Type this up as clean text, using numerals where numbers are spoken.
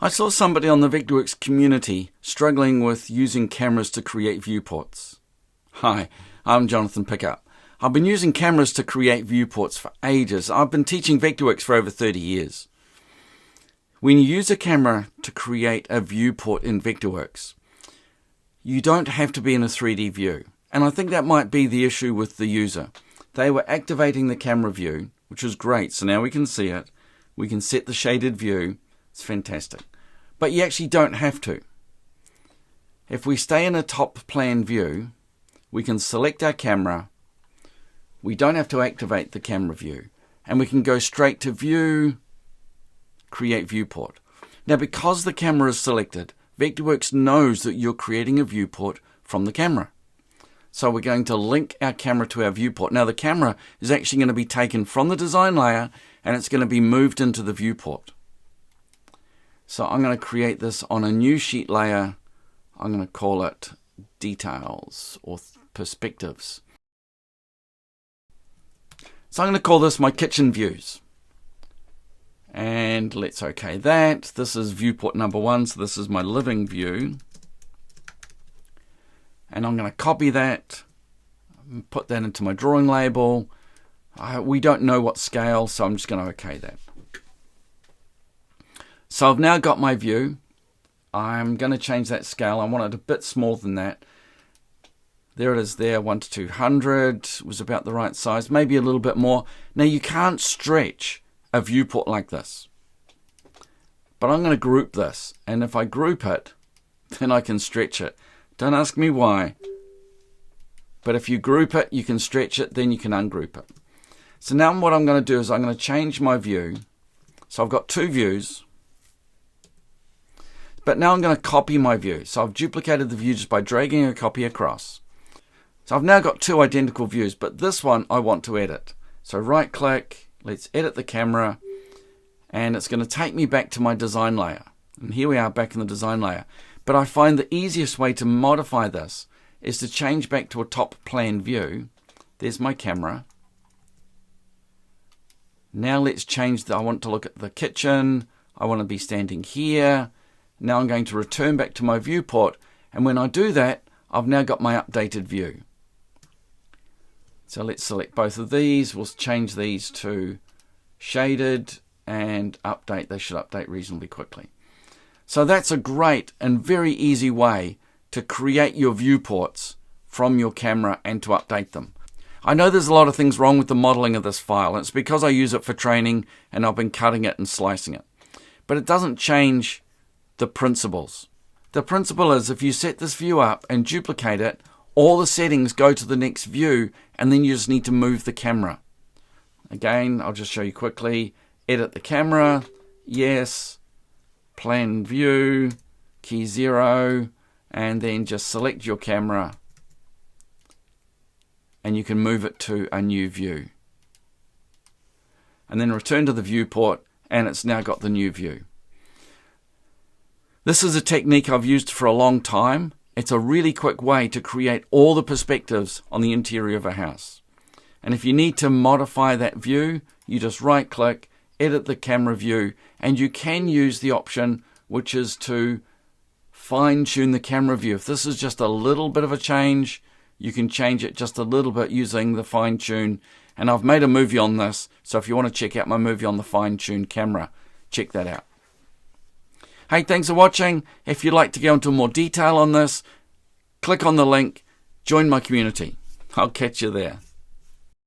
I saw somebody on the Vectorworks community struggling with using cameras to create viewports. Hi, I'm Jonathan Pickup. I've been using cameras to create viewports for ages. I've been teaching Vectorworks for over 30 years. When you use a camera to create a viewport in Vectorworks, you don't have to be in a 3D view. And I think that might be the issue with the user. They were activating the camera view, which was great. So now we can see it. We can set the shaded view. It's fantastic. But you actually don't have to. If we stay in a top plan view, we can select our camera. We don't have to activate the camera view. And we can go straight to View, Create Viewport. Now, because the camera is selected, Vectorworks knows that you're creating a viewport from the camera. So we're going to link our camera to our viewport. Now, the camera is actually going to be taken from the design layer and it's going to be moved into the viewport. So I'm going to create this on a new sheet layer. I'm going to call it Details or Perspectives. So I'm going to call this my kitchen views. And let's OK that. This is viewport number 1, so this is my living view. And I'm going to copy that, put that into my drawing label. We don't know what scale, so I'm just going to OK that. So I've now got my view. I'm going to change that scale. I want it a bit smaller than that. There it is there, 1 to 200 was about the right size, maybe a little bit more. Now you can't stretch a viewport like this. But I'm going to group this, and if I group it, then I can stretch it. Don't ask me why. But if you group it, you can stretch it, then you can ungroup it. So now what I'm going to do is I'm going to change my view. So I've got 2 views. But now I'm going to copy my view. So I've duplicated the view just by dragging a copy across. So I've now got 2 identical views, but this one I want to edit. So right click, let's edit the camera, and it's going to take me back to my design layer. And here we are back in the design layer. But I find the easiest way to modify this is to change back to a top plan view. There's my camera. Now let's change I want to look at the kitchen. I want to be standing here. Now I'm going to return back to my viewport, and when I do that, I've now got my updated view. So let's select both of these. We'll change these to shaded and update. They should update reasonably quickly. So that's a great and very easy way to create your viewports from your camera and to update them. I know there's a lot of things wrong with the modeling of this file. It's because I use it for training and I've been cutting it and slicing it. But it doesn't change the principles. The principle is if you set this view up and duplicate it, all the settings go to the next view and then you just need to move the camera. Again, I'll just show you quickly. Edit the camera. Yes. Plan view. Key 0. And then just select your camera. And you can move it to a new view. And then return to the viewport and it's now got the new view. This is a technique I've used for a long time. It's a really quick way to create all the perspectives on the interior of a house. And if you need to modify that view, you just right click, edit the camera view, and you can use the option which is to fine tune the camera view. If this is just a little bit of a change, you can change it just a little bit using the fine tune. And I've made a movie on this, so if you want to check out my movie on the fine tune camera, check that out. Hey, thanks for watching. If you'd like to go into more detail on this, click on the link, join my community. I'll catch you there.